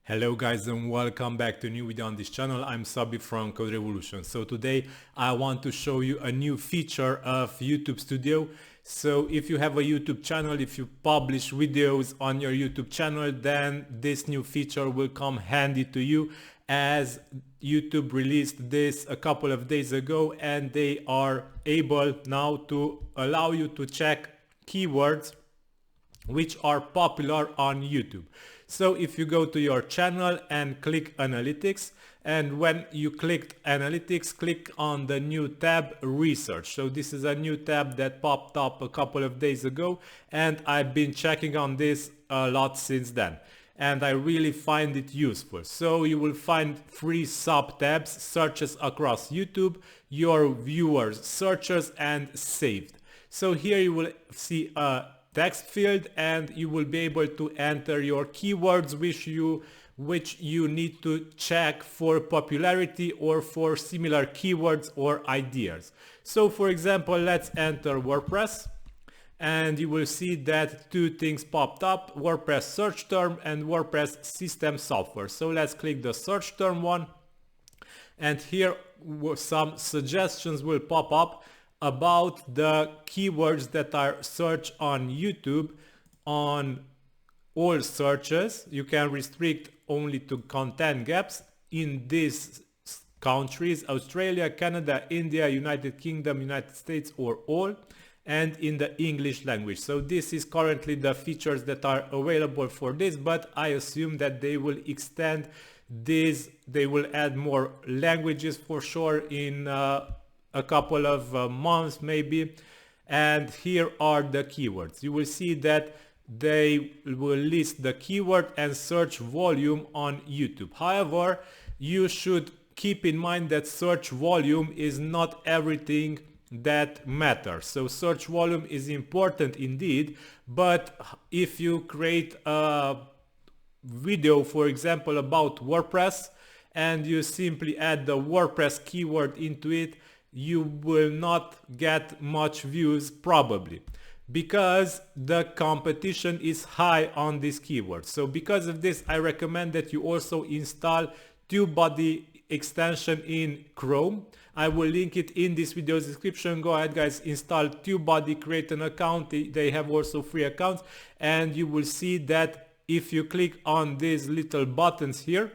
Hello guys and welcome back to a new video on this channel. I'm Sabi from Code Revolution. So today I want to show you a new feature of YouTube Studio. So if you have a YouTube channel, if you publish videos on your YouTube channel, then this new feature will come handy to you, as YouTube released this a couple of days ago and they are able now to allow you to check keywords which are popular on YouTube. So if you go to your channel and click analytics, and when you click analytics, click on the new tab research. So this is a new tab that popped up a couple of days ago and I've been checking on this a lot since then. And I really find it useful. So you will find three sub tabs: searches across YouTube, your viewers, searches, and saved. So here you will see a text field and you will be able to enter your keywords which you need to check for popularity or for similar keywords or ideas. So for example, let's enter WordPress and you will see that two things popped up: WordPress search term and WordPress system software. So let's click the search term one, and here some suggestions will pop up about the keywords that are searched on YouTube. On all searches, you can restrict only to content gaps in these countries: Australia, Canada, India, United Kingdom, United States, or all, and in the English language. So this is currently the features that are available for this, but I assume that they will extend this, they will add more languages for sure in a couple of months maybe. And here are the keywords. You will see that they will list the keyword and search volume on YouTube. However, you should keep in mind that search volume is not everything that matters. So search volume is important indeed, but if you create a video, for example, about WordPress, and you simply add the WordPress keyword into it, you will not get much views probably, because the competition is high on this keyword. So because of this, I recommend that you also install TubeBuddy extension in Chrome. I will link it in this video's description. Go ahead guys, install TubeBuddy, create an account. They have also free accounts, and you will see that if you click on these little buttons here,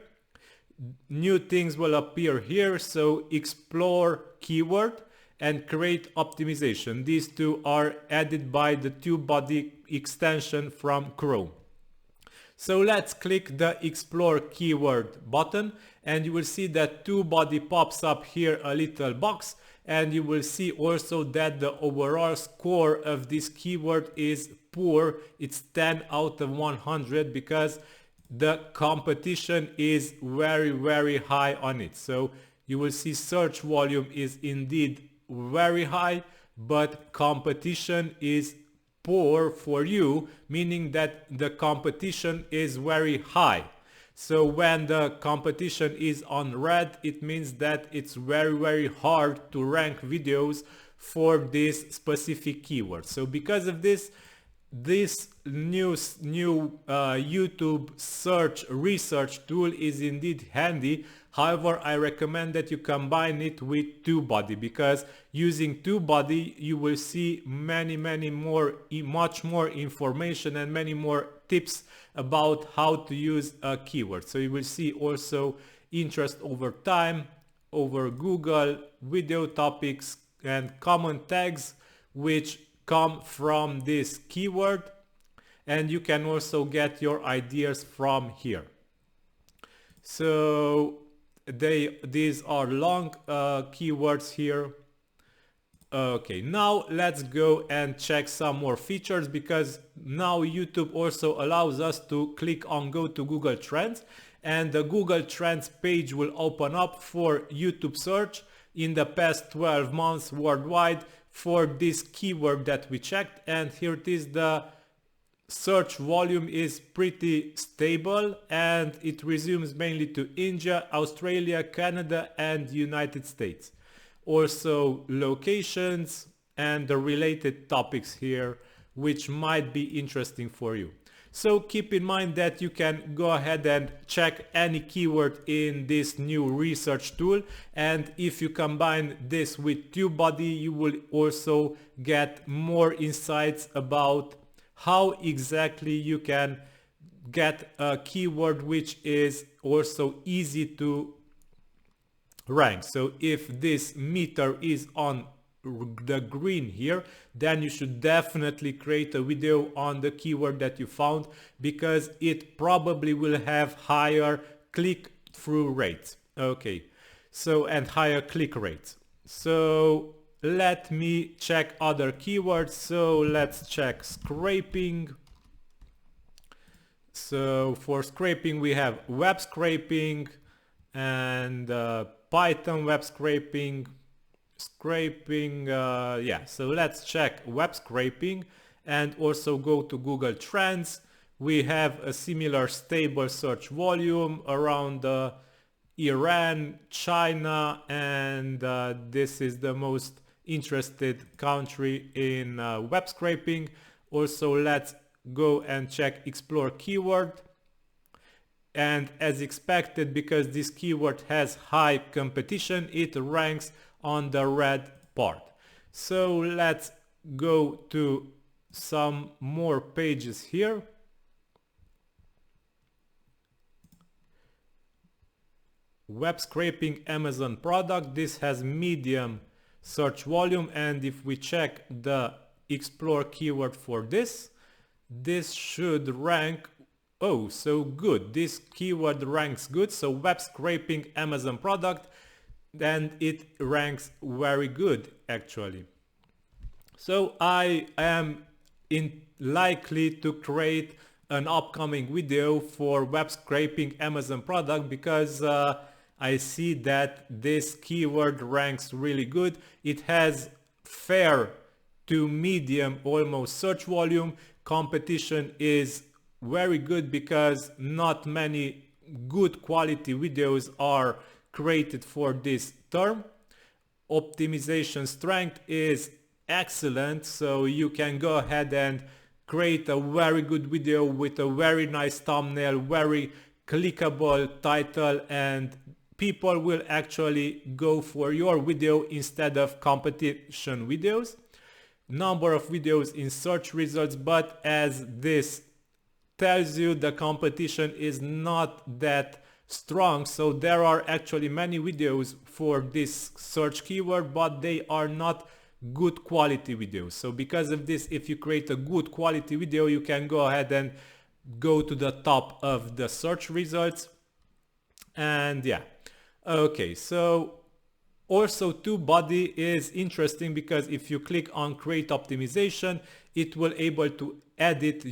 new things will appear here. So explore keyword and create optimization. These two are added by the TubeBuddy extension from Chrome. So let's click the explore keyword button and you will see that TubeBuddy pops up here, a little box, and you will see also that the overall score of this keyword is poor. It's 10 out of 100 because the competition is very high on it. So you will see search volume is indeed very high, but competition is poor for you, meaning that the competition is very high. So when the competition is on red, it means that it's very hard to rank videos for this specific keyword. So because of this, this new YouTube search research tool is indeed handy. However, I recommend that you combine it with TubeBuddy, because using TubeBuddy you will see much more information and many more tips about how to use a keyword. So you will see also interest over time, over Google, video topics, and common tags which come from this keyword, and you can also get your ideas from here. So these are long keywords here. Okay, now let's go and check some more features, because now YouTube also allows us to click on go to Google Trends, and the Google Trends page will open up for YouTube search in the past 12 months worldwide for this keyword that we checked. And here it is. The search volume is pretty stable and it resumes mainly to India, Australia, Canada, and United States. Also locations and the related topics here which might be interesting for you. So keep in mind that you can go ahead and check any keyword in this new research tool, and if you combine this with TubeBuddy, you will also get more insights about how exactly you can get a keyword which is also easy to rank. So if this meter is on the green here, then you should definitely create a video on the keyword that you found, because it probably will have higher click-through rates. Okay, so and higher click rates. So let me check other keywords. So let's check scraping. So for scraping we have web scraping and Python web scraping, yeah, so let's check web scraping and also go to Google Trends. We have a similar stable search volume around Iran, China, and this is the most interested country in web scraping. Also let's go and check explore keyword, and as expected, because this keyword has high competition, it ranks on the red part. So let's go to some more pages here. Web scraping Amazon product, this has medium search volume, and if we check the explore keyword for this should rank, oh, so good, this keyword ranks good. So web scraping Amazon product, and it ranks very good actually. So I am likely to create an upcoming video for web scraping Amazon product, because I see that this keyword ranks really good. It has fair to medium almost search volume. Competition is very good because not many good quality videos are created for this term. Optimization strength is excellent, so you can go ahead and create a very good video with a very nice thumbnail, very clickable title, and people will actually go for your video instead of competition videos. Number of videos in search results, but as this tells you, the competition is not that strong, so there are actually many videos for this search keyword, but they are not good quality videos. So because of this, if you create a good quality video, you can go ahead and go to the top of the search results. And yeah, okay, so also TubeBuddy is interesting because if you click on create optimization, it will able to edit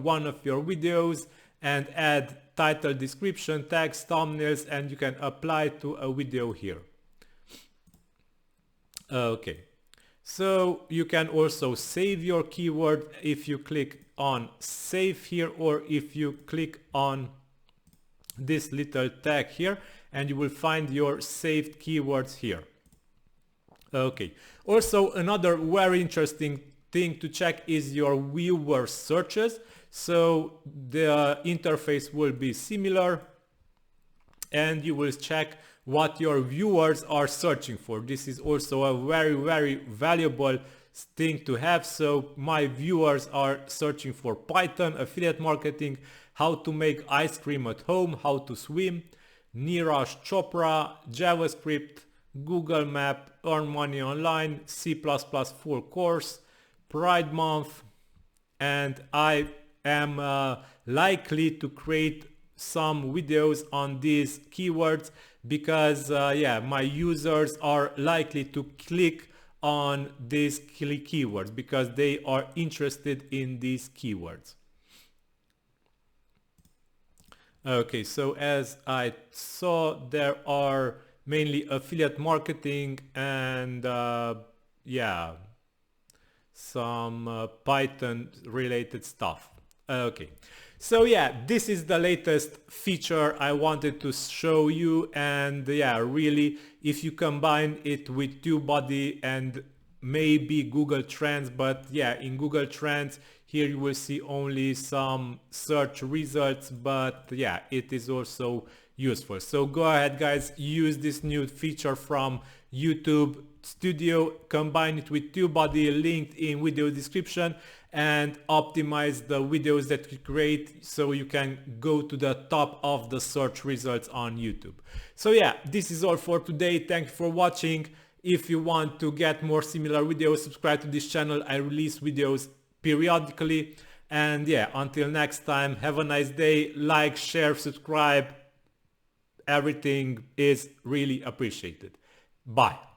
one of your videos and add title, description, tags, thumbnails, and you can apply to a video here. Okay, so you can also save your keyword if you click on save here, or if you click on this little tag here, and you will find your saved keywords here. Okay, also another very interesting thing to check is your viewer searches. So the interface will be similar, and you will check what your viewers are searching for. This is also a very valuable thing to have. So my viewers are searching for Python, affiliate marketing, how to make ice cream at home, how to swim, Neeraj Chopra, JavaScript, Google Map, earn money online, C++ full course, Pride Month, and I am likely to create some videos on these keywords because yeah, my users are likely to click on these keywords because they are interested in these keywords. Okay, so as I saw, there are mainly affiliate marketing and yeah, some Python related stuff. Okay, so yeah, this is the latest feature I wanted to show you, and yeah, really, if you combine it with TubeBuddy and maybe Google Trends, but yeah, in Google Trends Here you will see only some search results, but yeah, it is also useful. So go ahead guys, use this new feature from YouTube Studio, combine it with TubeBuddy, linked in video description, and optimize the videos that you create so you can go to the top of the search results on YouTube. So yeah, this is all for today. Thank you for watching. If you want to get more similar videos, subscribe to this channel. I release videos periodically. And yeah, until next time, have a nice day. Like, share, subscribe. Everything is really appreciated. Bye.